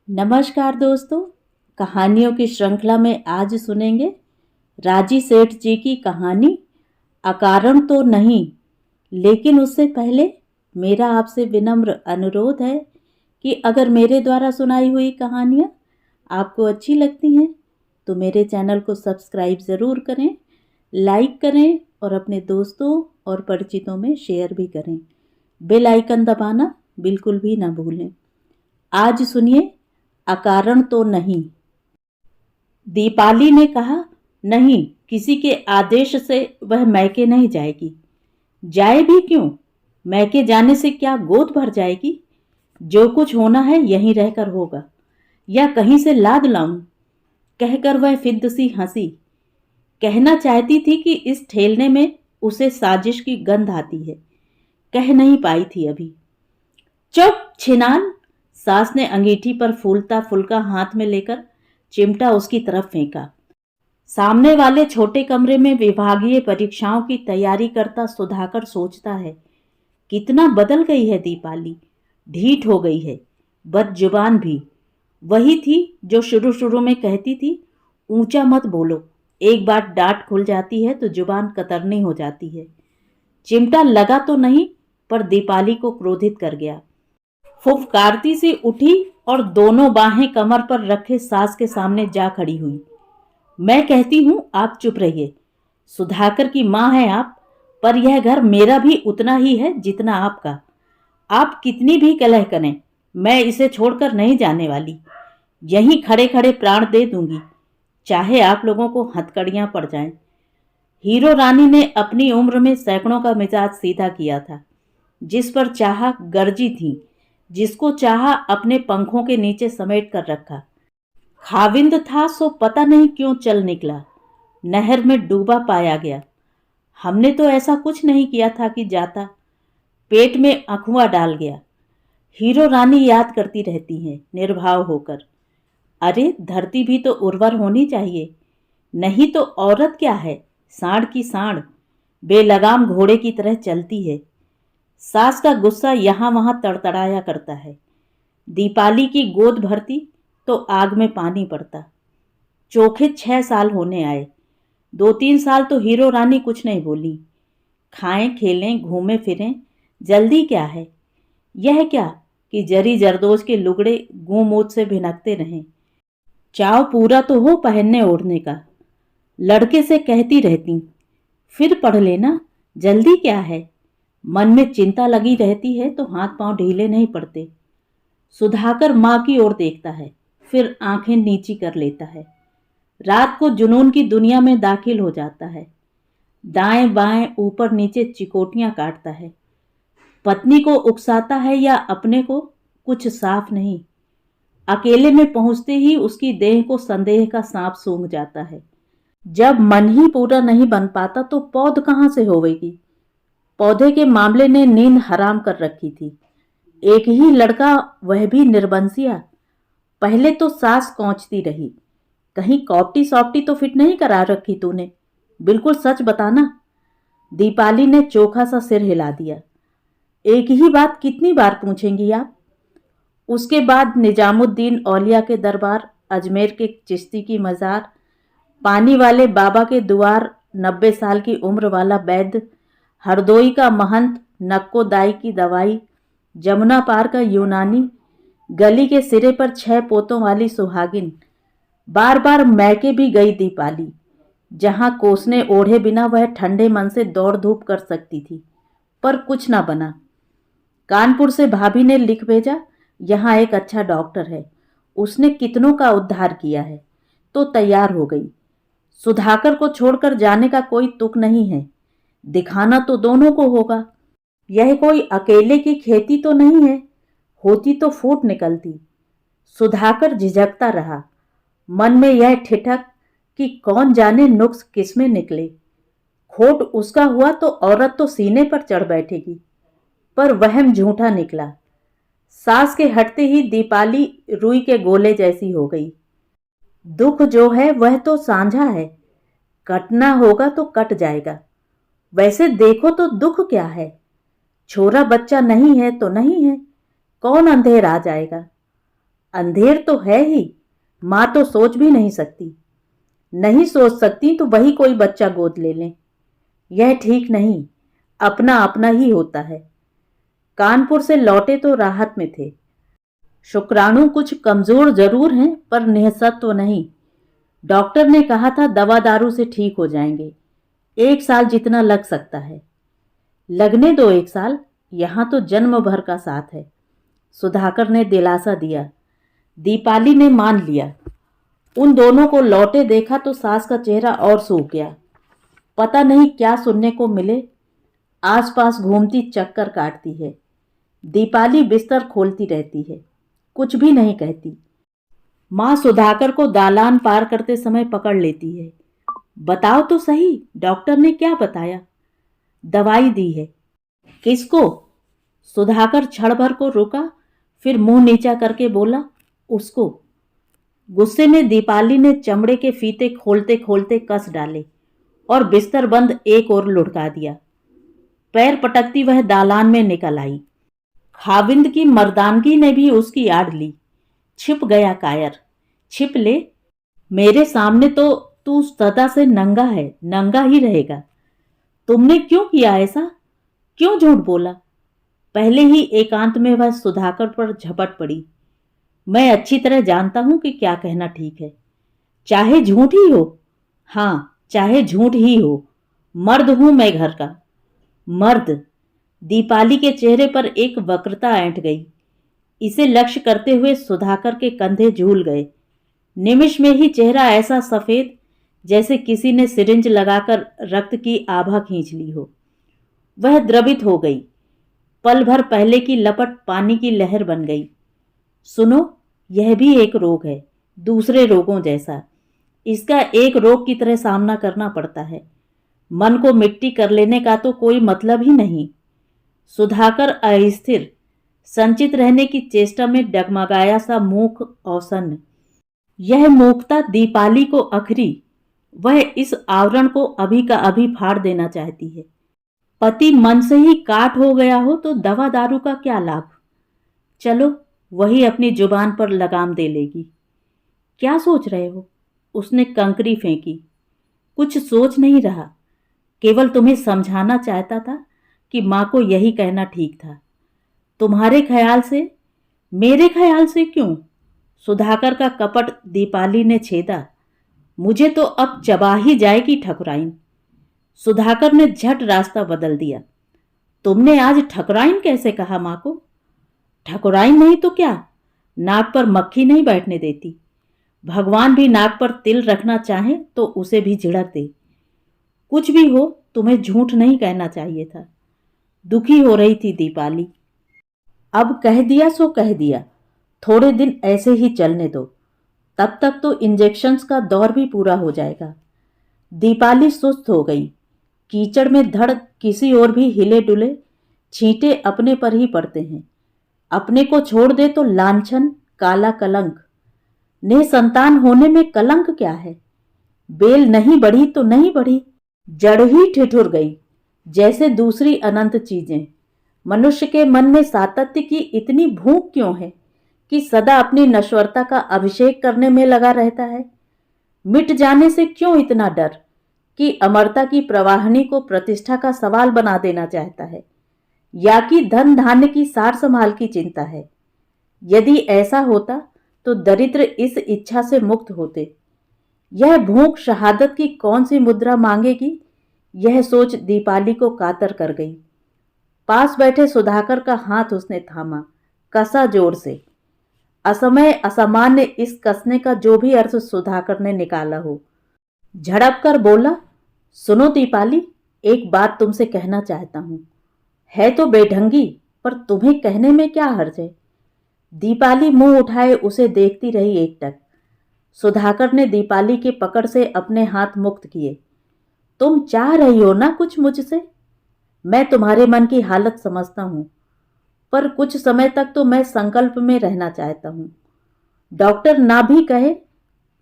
नमस्कार दोस्तों। कहानियों की श्रृंखला में आज सुनेंगे राजी सेठ जी की कहानी अकारण तो नहीं। लेकिन उससे पहले मेरा आपसे विनम्र अनुरोध है कि अगर मेरे द्वारा सुनाई हुई कहानियाँ आपको अच्छी लगती हैं तो मेरे चैनल को सब्सक्राइब ज़रूर करें, लाइक करें और अपने दोस्तों और परिचितों में शेयर भी करें। बेल आइकन दबाना बिल्कुल भी ना भूलें। आज सुनिए अकारण तो नहीं। दीपाली ने कहा, नहीं, किसी के आदेश से वह मैके नहीं जाएगी। जाए भी क्यों? मैके जाने से क्या गोद भर जाएगी? जो कुछ होना है यहीं रहकर होगा, या कहीं से लाद लाऊं, कहकर वह फिद्द सी हंसी। कहना चाहती थी कि इस ठेलने में उसे साजिश की गंध आती है, कह नहीं पाई थी अभी। चुप छिनाल! सास ने अंगीठी पर फूलता फुलका हाथ में लेकर चिमटा उसकी तरफ फेंका। सामने वाले छोटे कमरे में विभागीय परीक्षाओं की तैयारी करता सुधाकर सोचता है, कितना बदल गई है दीपाली। ढीठ हो गई है, बदजुबान भी। वही थी जो शुरू शुरू में कहती थी, ऊंचा मत बोलो, एक बार डांट खुल जाती है तो जुबान कतरनी हो जाती है। चिमटा लगा तो नहीं, पर दीपाली को क्रोधित कर गया। फुफकारती सी उठी और दोनों बाहें कमर पर रखे सास के सामने जा खड़ी हुई। मैं कहती हूं आप चुप रहिए। सुधाकर की मां है आप, पर यह घर मेरा भी उतना ही है जितना आपका। आप कितनी भी कलह करें, मैं इसे छोड़कर नहीं जाने वाली। यहीं खड़े खड़े प्राण दे दूंगी, चाहे आप लोगों को हथकड़ियां पड़ जाएं। हीरो रानी ने अपनी उम्र में सैकड़ों का मिजाज सीधा किया था। जिस पर चाहा गर्जी थी, जिसको चाहा अपने पंखों के नीचे समेट कर रखा। खाविंद था सो पता नहीं क्यों चल निकला, नहर में डूबा पाया गया। हमने तो ऐसा कुछ नहीं किया था कि जाता, पेट में अखुआ डाल गया। हीरो रानी याद करती रहती हैं निर्भाव होकर। अरे धरती भी तो उर्वर होनी चाहिए, नहीं तो औरत क्या है, सांड की सांड, बेलगाम घोड़े की तरह चलती है। सास का गुस्सा यहां वहां तड़तड़ाया करता है। दीपाली की गोद भरती तो आग में पानी पड़ता। चोखे 6 साल होने आए। 2-3 साल तो हीरो रानी कुछ नहीं बोली। खाएं खेलें घूमें फिरें, जल्दी क्या है। यह क्या कि जरी जरदोज के लुगड़े गूंमूत से भिनकते रहें। चाव पूरा तो हो पहनने ओढ़ने का। लड़के से कहती रहती, फिर पढ़ लेना, जल्दी क्या है। मन में चिंता लगी रहती है तो हाथ पांव ढीले नहीं पड़ते। सुधाकर मां की ओर देखता है, फिर आंखें नीची कर लेता है। रात को जुनून की दुनिया में दाखिल हो जाता है। दाएं बाएं ऊपर नीचे चिकोटियां काटता है। पत्नी को उकसाता है या अपने को, कुछ साफ नहीं। अकेले में पहुंचते ही उसकी देह को संदेह का सांप सूंघ जाता है। जब मन ही पूरा नहीं बन पाता तो पौध कहां से होवेगी। पौधे के मामले ने नींद हराम कर रखी थी। एक ही लड़का, वह भी निर्बंसिया। पहले तो सास कोंचती रही, कहीं कॉप्टी सॉप्टी तो फिट नहीं करा रखी तूने, बिल्कुल सच बताना। दीपाली ने चोखा सा सिर हिला दिया। एक ही बात कितनी बार पूछेंगी आप। उसके बाद निजामुद्दीन औलिया के दरबार, अजमेर के चिश्ती की मजार, पानी वाले बाबा के द्वार, 90 साल की उम्र वाला वैद्य, हरदोई का महंत, नक्को दाई की दवाई, जमुना पार का यूनानी, गली के सिरे पर 6 पोतों वाली सुहागिन। बार बार मैके भी गई दीपाली, जहां कोसने ओढ़े बिना वह ठंडे मन से दौड़ धूप कर सकती थी, पर कुछ ना बना। कानपुर से भाभी ने लिख भेजा, यहाँ एक अच्छा डॉक्टर है, उसने कितनों का उद्धार किया है, तो तैयार हो गई। सुधाकर को छोड़कर जाने का कोई तुक नहीं है। दिखाना तो दोनों को होगा। यह कोई अकेले की खेती तो नहीं है, होती तो फूट निकलती। सुधाकर झिझकता रहा, मन में यह ठिठक कि कौन जाने नुक्स किसमें निकले। खोट उसका हुआ तो औरत तो सीने पर चढ़ बैठेगी, पर वहम झूठा निकला। सास के हटते ही दीपाली रुई के गोले जैसी हो गई। दुख जो है वह तो साझा है, कटना होगा तो कट जाएगा। वैसे देखो तो दुख क्या है, छोरा बच्चा नहीं है तो नहीं है, कौन अंधेर आ जाएगा। अंधेर तो है ही, माँ तो सोच भी नहीं सकती। नहीं सोच सकती तो वही कोई बच्चा गोद ले लें। यह ठीक नहीं, अपना अपना ही होता है। कानपुर से लौटे तो राहत में थे। शुक्राणु कुछ कमजोर जरूर हैं पर निःसत्व नहीं। डॉक्टर ने कहा था दवा दारू से ठीक हो जाएंगे। 1 साल जितना लग सकता है। लगने दो 1 साल, यहां तो जन्म भर का साथ है। सुधाकर ने दिलासा दिया। दीपाली ने मान लिया। उन दोनों को लौटे देखा तो सास का चेहरा और सूख गया। पता नहीं क्या सुनने को मिले। आसपास घूमती चक्कर काटती है। दीपाली बिस्तर खोलती रहती है, कुछ भी नहीं कहती। माँ सुधाकर को दालान पार करते समय पकड़ लेती है। बताओ तो सही, डॉक्टर ने क्या बताया? दवाई दी है। किसको? सुधाकर क्षण भर को रुका, फिर मुंह नीचा करके बोला, उसको। गुस्से में दीपाली ने चमड़े के फीते खोलते खोलते कस डाले और बिस्तर बंद एक ओर लुढ़का दिया। पैर पटकती वह दालान में निकल आई। खाविंद की मर्दानगी ने भी उसकी आड़ ली। छिप गया कायर। छिप ले, मेरे सामने तो तू सदा से नंगा है, नंगा ही रहेगा। तुमने क्यों किया ऐसा? क्यों झूठ बोला? पहले ही एकांत में वह सुधाकर पर झपट पड़ी। मैं अच्छी तरह जानता हूं कि क्या कहना ठीक है, चाहे झूठ ही हो। हाँ, चाहे झूठ ही हो। मर्द हूं मैं घर का, मर्द। दीपाली के चेहरे पर एक वक्रता ऐंठ गई। इसे लक्ष्य करते हुए सुधाकर के कंधे झूल गए। निमिष में ही चेहरा ऐसा सफेद जैसे किसी ने सिरिंज लगाकर रक्त की आभा खींच ली हो। वह द्रवित हो गई। पल भर पहले की लपट पानी की लहर बन गई। सुनो, यह भी एक रोग है, दूसरे रोगों जैसा। इसका एक रोग की तरह सामना करना पड़ता है। मन को मिट्टी कर लेने का तो कोई मतलब ही नहीं। सुधाकर अस्थिर, संचित रहने की चेष्टा में डगमगाया सा मूक औसन्न। यह मूकता दीपाली को अखरी। वह इस आवरण को अभी का अभी फाड़ देना चाहती है। पति मन से ही काट हो गया हो तो दवा दारू का क्या लाभ? चलो, वही अपनी जुबान पर लगाम दे लेगी। क्या सोच रहे हो? उसने कंकरी फेंकी। कुछ सोच नहीं रहा, केवल तुम्हें समझाना चाहता था कि मां को यही कहना ठीक था। तुम्हारे ख्याल से? मेरे ख्याल से क्यों? सुधाकर का कपट दीपाली ने छेदा। मुझे तो अब चबा ही जाएगी ठकुराइन। सुधाकर ने झट रास्ता बदल दिया। तुमने आज ठकुराइन कैसे कहा मां को? ठकुराइन नहीं तो क्या? नाक पर मक्खी नहीं बैठने देती। भगवान भी नाक पर तिल रखना चाहे तो उसे भी झिड़क दे। कुछ भी हो, तुम्हें झूठ नहीं कहना चाहिए था। दुखी हो रही थी दीपाली। अब कह दिया सो कह दिया। थोड़े दिन ऐसे ही चलने दो, तब तक तो इंजेक्शंस का दौर भी पूरा हो जाएगा। दीपाली सुस्त हो गई। कीचड़ में धड़ किसी और भी हिले डुले, छींटे अपने पर ही पड़ते हैं। अपने को छोड़ दे तो लांछन, काला कलंक। निसंतान होने में कलंक क्या है? बेल नहीं बढ़ी तो नहीं बढ़ी, जड़ ही ठिठुर गई। जैसे दूसरी अनंत चीजें। मनुष्य के मन में सातत्य की इतनी भूख क्यों है कि सदा अपनी नश्वरता का अभिषेक करने में लगा रहता है? मिट जाने से क्यों इतना डर कि अमरता की प्रवाहिनी को प्रतिष्ठा का सवाल बना देना चाहता है, या कि धन धान्य की सार संभाल की चिंता है? यदि ऐसा होता तो दरिद्र इस इच्छा से मुक्त होते। यह भूख शहादत की कौन सी मुद्रा मांगेगी, यह सोच दीपाली को कातर कर गई। पास बैठे सुधाकर का हाथ उसने थामा, कसा जोर से। असमय असामान्य इस कसने का जो भी अर्थ सुधाकर ने निकाला हो, झड़प कर बोला, सुनो दीपाली, एक बात तुमसे कहना चाहता हूं। है तो बेढंगी, पर तुम्हें कहने में क्या हर्ज है? दीपाली मुंह उठाए उसे देखती रही एकटक। सुधाकर ने दीपाली के पकड़ से अपने हाथ मुक्त किए। तुम चाह रही हो ना कुछ मुझसे? मैं तुम्हारे मन की हालत समझता हूं, पर कुछ समय तक तो मैं संकल्प में रहना चाहता हूं। डॉक्टर ना भी कहे,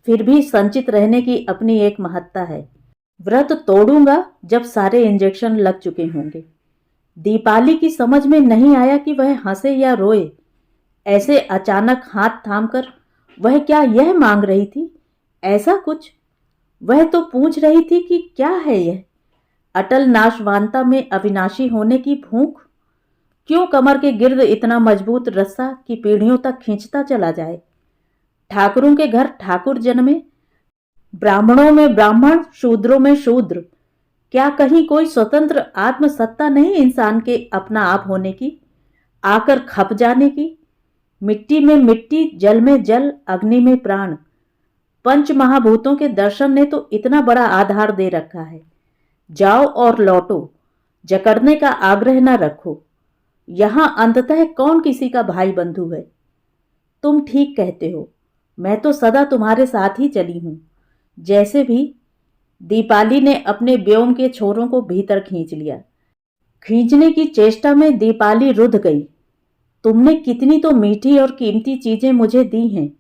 फिर भी संचित रहने की अपनी एक महत्ता है। व्रत तोड़ूंगा जब सारे इंजेक्शन लग चुके होंगे। दीपाली की समझ में नहीं आया कि वह हंसे या रोए। ऐसे अचानक हाथ थामकर वह क्या यह मांग रही थी? ऐसा कुछ? वह तो पूछ रही थी कि क्या है यह अटल नाशवानता में अविनाशी होने की भूख? क्यों कमर के गिर्द इतना मजबूत रस्सा कि पीढ़ियों तक खींचता चला जाए? ठाकुरों के घर ठाकुर जन्मे, ब्राह्मणों में ब्राह्मण, शूद्रों में शूद्र। क्या कहीं कोई स्वतंत्र आत्मसत्ता नहीं इंसान के अपना आप होने की, आकर खप जाने की? मिट्टी में मिट्टी, जल में जल, अग्नि में प्राण। पंच महाभूतों के दर्शन ने तो इतना बड़ा आधार दे रखा है। जाओ और लौटो, जकड़ने का आग्रह न रखो। यहां अंततः कौन किसी का भाई बंधु है? तुम ठीक कहते हो, मैं तो सदा तुम्हारे साथ ही चली हूं। जैसे भी। दीपाली ने अपने व्योम के छोरों को भीतर खींच लिया। खींचने की चेष्टा में दीपाली रुध गई। तुमने कितनी तो मीठी और कीमती चीजें मुझे दी हैं,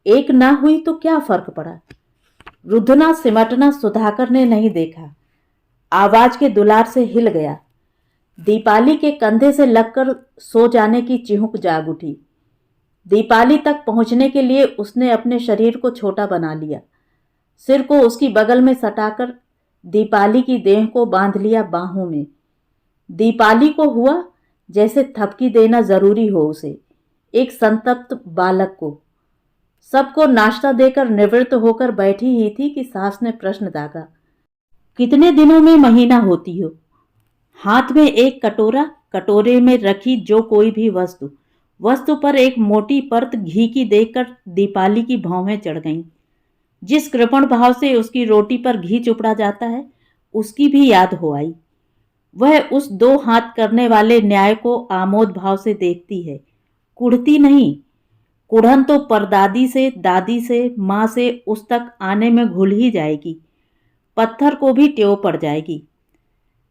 एक ना हुई तो क्या फर्क पड़ा? रुधना सिमटना सुधाकर ने नहीं देखा। आवाज के दुलार से हिल गया। दीपाली के कंधे से लगकर सो जाने की चिहुक जाग उठी। दीपाली तक पहुंचने के लिए उसने अपने शरीर को छोटा बना लिया। सिर को उसकी बगल में सटाकर दीपाली की देह को बांध लिया बाहों में। दीपाली को हुआ जैसे थपकी देना जरूरी हो उसे, एक संतप्त बालक को। सबको नाश्ता देकर निवृत्त होकर बैठी ही थी कि सास ने प्रश्न दागा, कितने दिनों में महीना होती हो? हाथ में एक कटोरा, कटोरे में रखी जो कोई भी वस्तु पर एक मोटी परत घी की देखकर दीपाली की भौहें चढ़ गईं। जिस कृपण भाव से उसकी रोटी पर घी चुपड़ा जाता है, उसकी भी याद हो आई। वह उस 2 हाथ करने वाले न्याय को आमोद भाव से देखती है, कुढ़ती नहीं। कुढ़न तो परदादी से, दादी से, माँ से उस तक आने में घुल ही जाएगी, पत्थर को भी टेव पड़ जाएगी।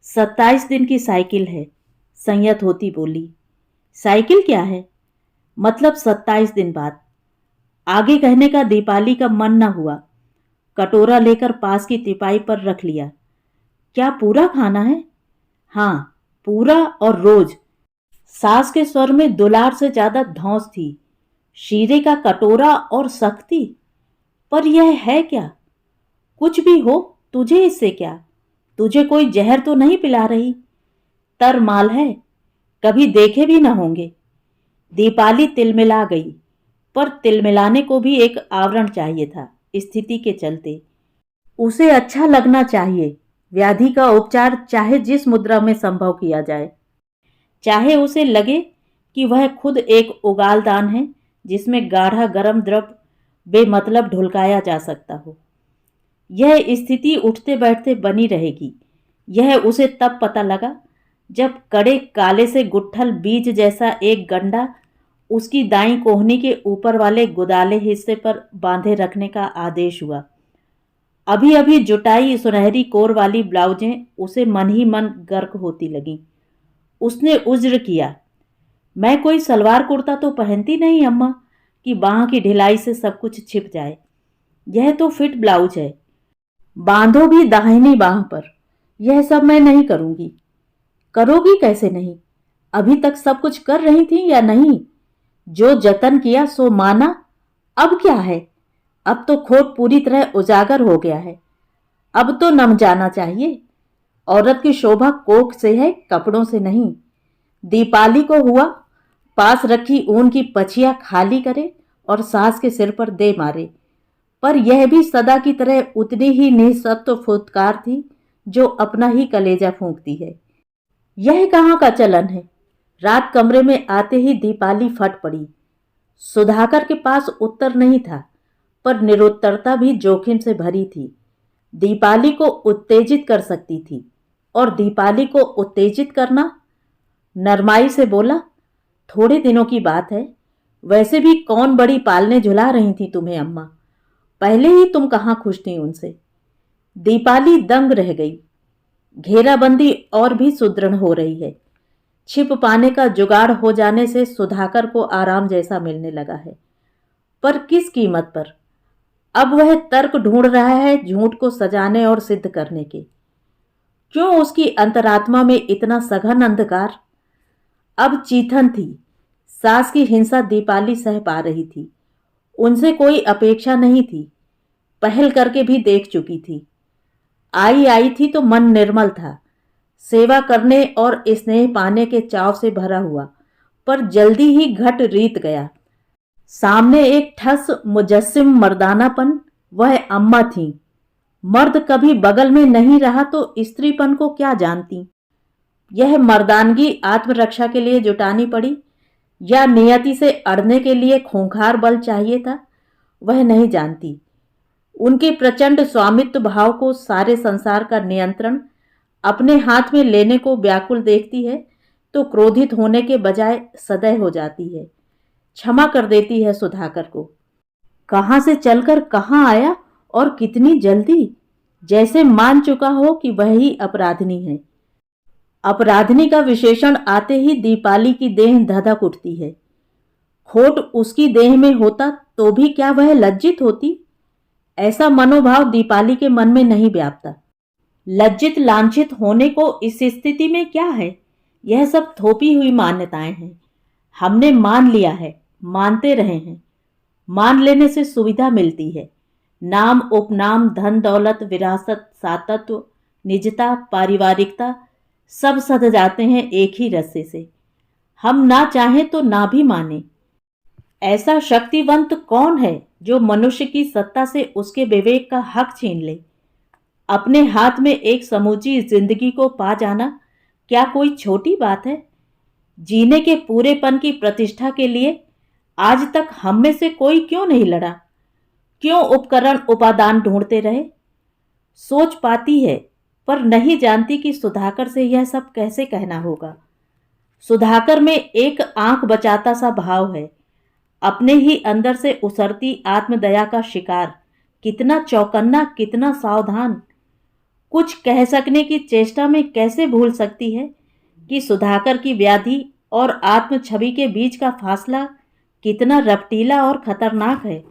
27 दिन की साइकिल है, संयत होती बोली। साइकिल क्या है? मतलब 27 दिन बाद। आगे कहने का दीपाली का मन न हुआ। कटोरा लेकर पास की तिपाई पर रख लिया। क्या पूरा खाना है? हाँ, पूरा और रोज। सास के स्वर में दुलार से ज्यादा धौंस थी। शीरे का कटोरा और सख्ती। पर यह है क्या? कुछ भी हो, तुझे इससे क्या? तुझे कोई जहर तो नहीं पिला रही? तर माल है, कभी देखे भी न होंगे। दीपाली तिलमिला गई, पर तिलमिलाने को भी एक आवरण चाहिए था स्थिति के चलते। उसे अच्छा लगना चाहिए। व्याधि का उपचार चाहे जिस मुद्रा में संभव किया जाए, चाहे उसे लगे कि वह खुद एक उगालदान है जिसमें गाढ़ा गर्म द्रव बेमतलब ढुलकाया जा सकता हो। यह स्थिति उठते बैठते बनी रहेगी। यह उसे तब पता लगा जब कड़े काले से गुट्ठल बीज जैसा एक गंडा उसकी दाईं कोहनी के ऊपर वाले गुदाले हिस्से पर बांधे रखने का आदेश हुआ। अभी अभी जुटाई सुनहरी कोर वाली ब्लाउजें उसे मन ही मन गर्क होती लगीं। उसने उज्र किया, मैं कोई सलवार कुर्ता तो पहनती नहीं अम्मा कि बाह की ढिलाई से सब कुछ छिप जाए। यह तो फिट ब्लाउज है, बांधो भी दाहिनी बाह पर। यह सब मैं नहीं करूंगी। करोगी कैसे नहीं? अभी तक सब कुछ कर रही थी या नहीं? जो जतन किया सो माना। अब क्या है? अब तो खोट पूरी तरह उजागर हो गया है। अब तो नम जाना चाहिए। औरत की शोभा कोख से है, कपड़ों से नहीं। दीपाली को हुआ पास रखी ऊन की पछिया खाली करे और सास के सिर पर दे मारे, पर यह भी सदा की तरह उतनी ही निःसत्व फुत्कार थी जो अपना ही कलेजा फूंकती है। यह कहाँ का चलन है? रात कमरे में आते ही दीपाली फट पड़ी। सुधाकर के पास उत्तर नहीं था, पर निरुत्तरता भी जोखिम से भरी थी। दीपाली को उत्तेजित कर सकती थी, और दीपाली को उत्तेजित करना। नरमाई से बोला, थोड़े दिनों की बात है, वैसे भी कौन बड़ी पालने झुला रही थी तुम्हें अम्मा? पहले ही तुम कहाँ खुश थी उनसे। दीपाली दंग रह गई। घेराबंदी और भी सुदृढ़ हो रही है। छिप पाने का जुगाड़ हो जाने से सुधाकर को आराम जैसा मिलने लगा है, पर किस कीमत पर? अब वह तर्क ढूंढ रहा है झूठ को सजाने और सिद्ध करने के। क्यों उसकी अंतरात्मा में इतना सघन अंधकार? अब चीथन थी, सास की हिंसा दीपाली सह पा रही थी। उनसे कोई अपेक्षा नहीं थी, पहल करके भी देख चुकी थी। आई थी तो मन निर्मल था, सेवा करने और स्नेह पाने के चाव से भरा हुआ, पर जल्दी ही घट रीत गया। सामने एक ठस मुजस्सिम मर्दानापन, वह अम्मा थी। मर्द कभी बगल में नहीं रहा तो स्त्रीपन को क्या जानती। यह मर्दानगी आत्मरक्षा के लिए जुटानी पड़ी या नियति से अड़ने के लिए खूंखार बल चाहिए था, वह नहीं जानती। उनके प्रचंड स्वामित्व भाव को, सारे संसार का नियंत्रण अपने हाथ में लेने को व्याकुल देखती है तो क्रोधित होने के बजाय सदैव हो जाती है, क्षमा कर देती है सुधाकर को। कहां से चलकर कहां आया और कितनी जल्दी, जैसे मान चुका हो कि वह ही अपराधिनी है। अपराधिनी का विशेषण आते ही दीपाली की देह धधक उठती है। खोट उसकी देह में होता तो भी क्या वह लज्जित होती? ऐसा मनोभाव दीपाली के मन में नहीं व्यापता। लज्जित लांछित होने को इस स्थिति में क्या है? यह सब थोपी हुई मान्यताएं हैं। हमने मान लिया है, मानते रहे हैं। मान लेने से सुविधा मिलती है। नाम, उपनाम, धन दौलत, विरासत, सातत्व, निजता, पारिवारिकता सब सध जाते हैं एक ही रस्से से। हम ना चाहें तो ना भी माने। ऐसा शक्तिवंत कौन है जो मनुष्य की सत्ता से उसके विवेक का हक छीन ले? अपने हाथ में एक समूची जिंदगी को पा जाना क्या कोई छोटी बात है? जीने के पूरेपन की प्रतिष्ठा के लिए आज तक हम में से कोई क्यों नहीं लड़ा? क्यों उपकरण उपादान ढूंढते रहे? सोच पाती है पर नहीं जानती कि सुधाकर से यह सब कैसे कहना होगा। सुधाकर में एक आंख बचाता सा भाव है, अपने ही अंदर से उसरती आत्मदया का शिकार। कितना चौकन्ना, कितना सावधान। कुछ कह सकने की चेष्टा में कैसे भूल सकती है कि सुधाकर की व्याधि और आत्म छवि के बीच का फासला कितना रपटीला और खतरनाक है।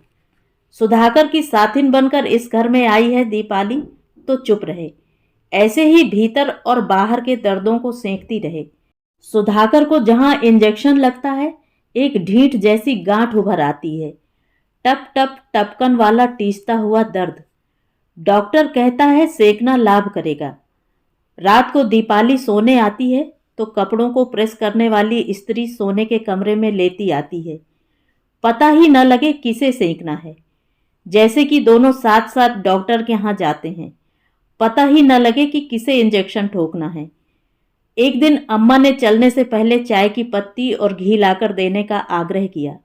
सुधाकर की साथिन बनकर इस घर में आई है दीपाली तो चुप रहे, ऐसे ही भीतर और बाहर के दर्दों को सेंकती रहे। सुधाकर को जहां इंजेक्शन लगता है एक ढीठ जैसी गांठ उभर आती है, टप टप टपकन वाला टीसता हुआ दर्द। डॉक्टर कहता है सेकना लाभ करेगा। रात को दीपाली सोने आती है तो कपड़ों को प्रेस करने वाली स्त्री सोने के कमरे में लेती आती है। पता ही न लगे किसे सेंकना है, जैसे कि दोनों साथ साथ डॉक्टर के यहाँ जाते हैं। पता ही न लगे कि किसे इंजेक्शन ठोकना है। एक दिन अम्मा ने चलने से पहले चाय की पत्ती और घी लाकर देने का आग्रह किया।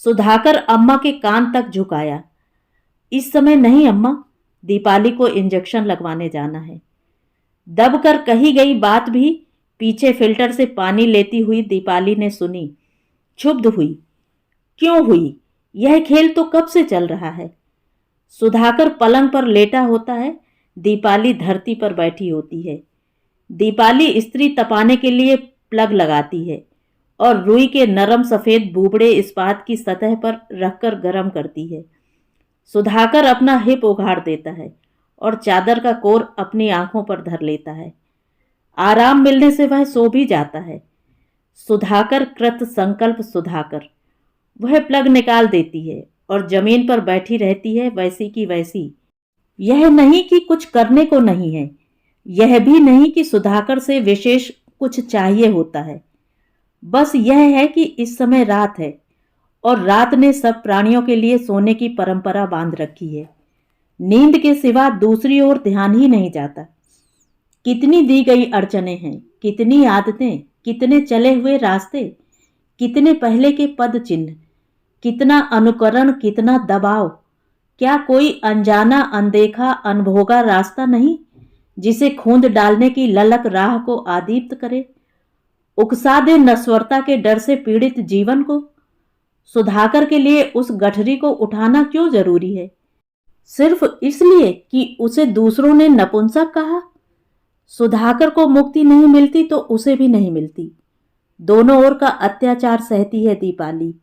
सुधाकर अम्मा के कान तक झुकाया। इस समय नहीं अम्मा, दीपाली को इंजेक्शन लगवाने जाना है। दबकर कही गई बात भी पीछे फिल्टर से पानी लेती हुई दीपाली ने सुनी। क्षुब्ध हुई। क्यों हुई? यह खेल तो कब से चल रहा है। सुधाकर पलंग पर लेटा होता है, दीपाली धरती पर बैठी होती है। दीपाली स्त्री तपाने के लिए प्लग लगाती है और रुई के नरम सफेद बुबड़े इस्पात की सतह पर रखकर गर्म करती है। सुधाकर अपना हिप उघाड़ देता है और चादर का कोर अपनी आंखों पर धर लेता है। आराम मिलने से वह सो भी जाता है। सुधाकर कृत संकल्प सुधाकर। वह प्लग निकाल देती है और जमीन पर बैठी रहती है वैसी की वैसी। यह नहीं कि कुछ करने को नहीं है, यह भी नहीं कि सुधाकर से विशेष कुछ चाहिए होता है। बस यह है कि इस समय रात है और रात ने सब प्राणियों के लिए सोने की परंपरा बांध रखी है। नींद के सिवा दूसरी ओर ध्यान ही नहीं जाता। कितनी दी गई अड़चने हैं, कितनी आदतें, कितने चले हुए रास्ते, कितने पहले के पद चिन्ह, कितना अनुकरण, कितना दबाव। क्या कोई अनजाना, अनदेखा, अनभोगा रास्ता नहीं जिसे खूंद डालने की ललक राह को आदीप्त करे, उकसा दे नश्वरता के डर से पीड़ित जीवन को। सुधाकर के लिए उस गठरी को उठाना क्यों जरूरी है? सिर्फ इसलिए कि उसे दूसरों ने नपुंसक कहा? सुधाकर को मुक्ति नहीं मिलती तो उसे भी नहीं मिलती। दोनों ओर का अत्याचार सहती है दीपाली।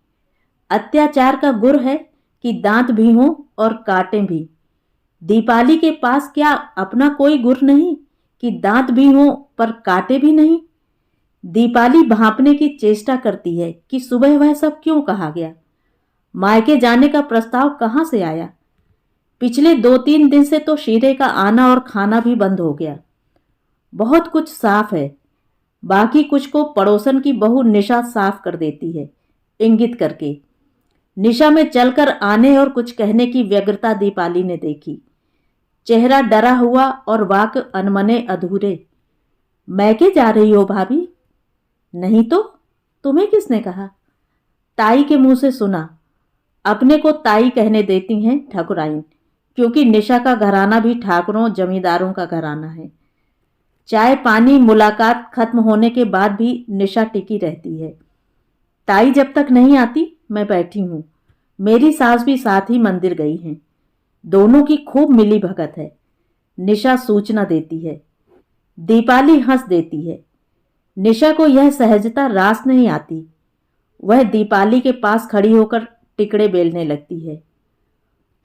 अत्याचार का गुर है कि दांत भी हों और कांटे भी। दीपाली के पास क्या अपना कोई गुर नहीं कि दांत भी हों पर कांटे भी नहीं? दीपाली भांपने की चेष्टा करती है कि सुबह वह सब क्यों कहा गया, मायके जाने का प्रस्ताव कहां से आया। पिछले 2-3 दिन से तो शीरे का आना और खाना भी बंद हो गया। बहुत कुछ साफ है, बाकी कुछ को पड़ोसन की बहू निशा साफ कर देती है, इंगित करके। निशा में चलकर आने और कुछ कहने की व्यग्रता दीपाली ने देखी। चेहरा डरा हुआ और वाक्य अनमने अधूरे। मैके जा रही हो भाभी? नहीं तो तुम्हें किसने कहा? ताई के मुंह से सुना। अपने को ताई कहने देती हैं ठाकुराइन, क्योंकि निशा का घराना भी ठाकुरों जमींदारों का घराना है। चाय पानी मुलाकात खत्म होने के बाद भी निशा टिकी रहती है। ताई जब तक नहीं आती मैं बैठी हूं। मेरी सास भी साथ ही मंदिर गई हैं। दोनों की खूब मिली भगत है। निशा सूचना देती है। दीपाली हंस देती है। निशा को यह सहजता रास नहीं आती। वह दीपाली के पास खड़ी होकर टिकड़े बेलने लगती है।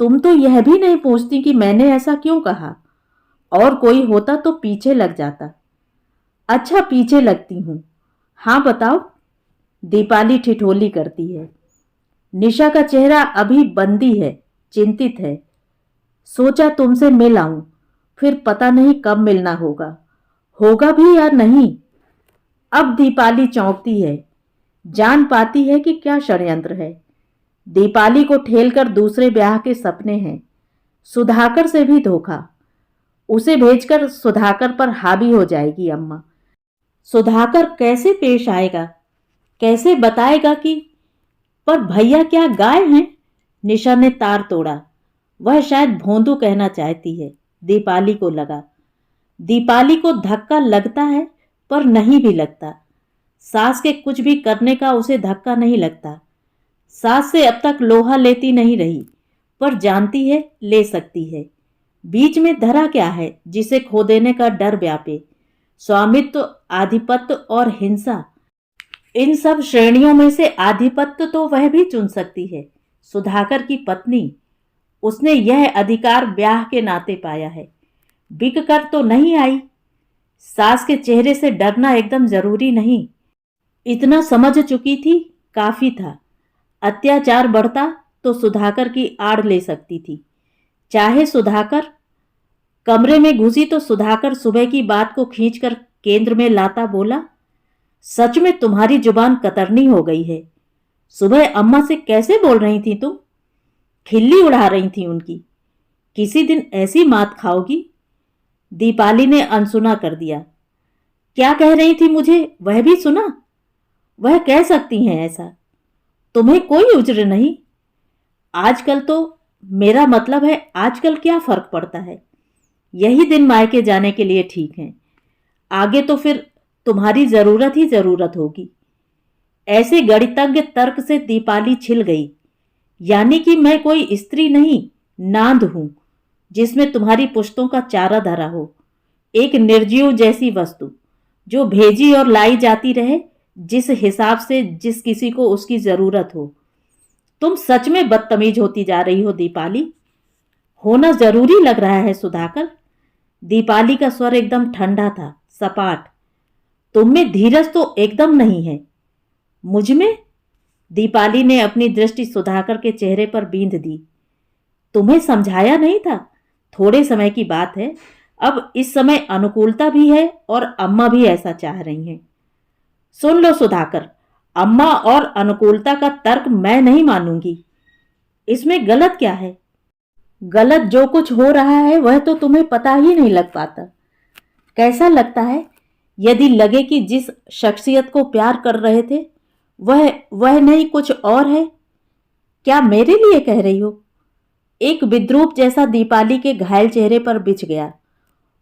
तुम तो यह भी नहीं पूछती कि मैंने ऐसा क्यों कहा, और कोई होता तो पीछे लग जाता। अच्छा पीछे लगती हूं, हाँ बताओ। दीपाली ठिठोली करती है। निशा का चेहरा अभी बंदी है, चिंतित है। सोचा तुमसे मिल आऊं, फिर पता नहीं कब मिलना होगा, होगा भी या नहीं। अब दीपाली चौंकती है, जान पाती है कि क्या षड्यंत्र है। दीपाली को ठेलकर दूसरे ब्याह के सपने हैं। सुधाकर से भी धोखा। उसे भेजकर सुधाकर पर हावी हो जाएगी अम्मा। सुधाकर कैसे पेश आएगा, कैसे बताएगा कि पर भैया क्या गाय हैं? निशा ने तार तोड़ा। वह शायद भोंदू कहना चाहती है, दीपाली को लगा। दीपाली को धक्का लगता है पर नहीं भी लगता। सास के कुछ भी करने का उसे धक्का नहीं लगता। सास से अब तक लोहा लेती नहीं रही, पर जानती है ले सकती है। बीच में धरा क्या है जिसे खो देने का डर व्यापे? स्वामित्व, आधिपत्य और हिंसा। इन सब श्रेणियों में से आधिपत्य तो वह भी चुन सकती है, सुधाकर की पत्नी। उसने यह अधिकार ब्याह के नाते पाया है, बिक कर तो नहीं आई। सास के चेहरे से डरना एकदम जरूरी नहीं। इतना समझ चुकी थी, काफी था। अत्याचार बढ़ता तो सुधाकर की आड़ ले सकती थी। चाहे सुधाकर कमरे में घुसी तो सुधाकर सुबह की बात को खींचकर केंद्र में लाता बोला, सच में तुम्हारी जुबान कतरनी हो गई है। सुबह अम्मा से कैसे बोल रही थी तुम? खिल्ली उड़ा रही थी उनकी। किसी दिन ऐसी मात खाओगी। दीपाली ने अनसुना कर दिया। क्या कह रही थी मुझे वह भी सुना? वह कह सकती हैं ऐसा, तुम्हें कोई उज्र नहीं। आजकल तो मेरा मतलब है, आजकल क्या फर्क पड़ता है? यही दिन मायके जाने के लिए ठीक है। आगे तो फिर तुम्हारी जरूरत ही जरूरत होगी। ऐसे गणितज्ञ तर्क से दीपाली छिल गई। यानी कि मैं कोई स्त्री नहीं, नांद हूं, जिसमें तुम्हारी पुश्तों का चारा धरा हो। एक निर्जीव जैसी वस्तु जो भेजी और लाई जाती रहे, जिस हिसाब से जिस किसी को उसकी जरूरत हो। तुम सच में बदतमीज होती जा रही हो दीपाली। होना जरूरी लग रहा है सुधाकर। दीपाली का स्वर एकदम ठंडा था, सपाट। तुम में धीरज तो एकदम नहीं है। मुझ में? दीपाली ने अपनी दृष्टि सुधाकर के चेहरे पर बींध दी। तुम्हें समझाया नहीं था? थोड़े समय की बात है। अब इस समय अनुकूलता भी है और अम्मा भी ऐसा चाह रही हैं। सुन लो सुधाकर, अम्मा और अनुकूलता का तर्क मैं नहीं मानूंगी। इसमें गलत क्या है? गलत जो कुछ हो रहा है वह तो तुम्हें पता ही नहीं लग पाता। कैसा लगता है? यदि लगे कि जिस शख्सियत को प्यार कर रहे थे वह नहीं कुछ और है। क्या मेरे लिए कह रही हो? एक विद्रूप जैसा दीपाली के घायल चेहरे पर बिछ गया।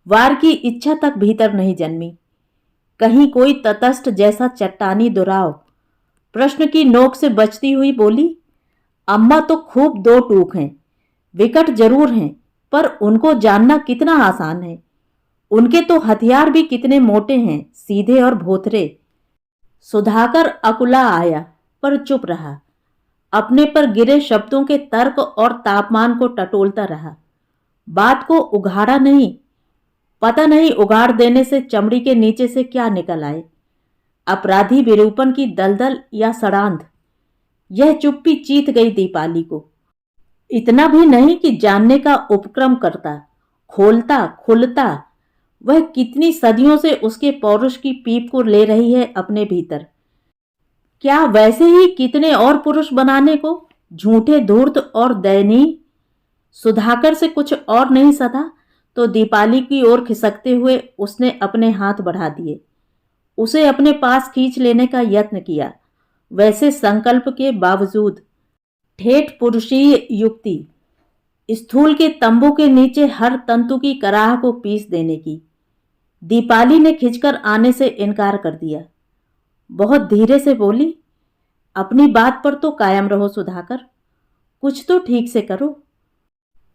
वार की इच्छा तक भीतर नहीं जन्मी। कहीं कोई तटस्थ जैसा चट्टानी दुराव। प्रश्न की नोक से बचती हुई बोली, अम्मा तो खूब दो टूक हैं, विकट जरूर हैं, पर उनको जानना कितना आसान है। उनके तो हथियार भी कितने मोटे हैं, सीधे और भोथरे। सुधाकर अकुला आया, पर चुप रहा। अपने पर गिरे शब्दों के तर्क और तापमान को टटोलता रहा। बात को उघाड़ा नहीं। पता नहीं उगाड़ देने से चमड़ी के नीचे से क्या निकल आए। अपराधी विरूपण की दलदल या सड़ांध। यह चुप्पी चीत गई दीपाली को। इतना भी नहीं कि जानने का उपक्रम करता, खोलता खुलता। वह कितनी सदियों से उसके पौरुष की पीप को ले रही है अपने भीतर। क्या वैसे ही कितने और पुरुष बनाने को, झूठे, धूर्त और दयनीय। सुधाकर से कुछ और नहीं सधा तो दीपाली की ओर खिसकते हुए उसने अपने हाथ बढ़ा दिए, उसे अपने पास खींच लेने का यत्न किया। वैसे संकल्प के बावजूद ठेठ पुरुषीय युक्ति, स्थूल के तंबू के नीचे हर तंतु की कराह को पीस देने की। दीपाली ने खिंचकर आने से इनकार कर दिया। बहुत धीरे से बोली, अपनी बात पर तो कायम रहो सुधाकर, कुछ तो ठीक से करो।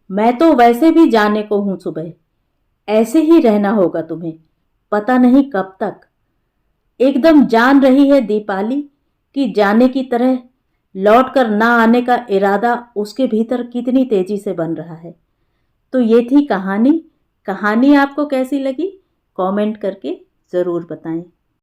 मैं तो वैसे भी जाने को हूं सुबह, ऐसे ही रहना होगा तुम्हें, पता नहीं कब तक। एकदम जान रही है दीपाली कि जाने की तरह लौटकर ना आने का इरादा उसके भीतर कितनी तेजी से बन रहा है। तो ये थी कहानी। कहानी आपको कैसी लगी कमेंट करके ज़रूर बताएं।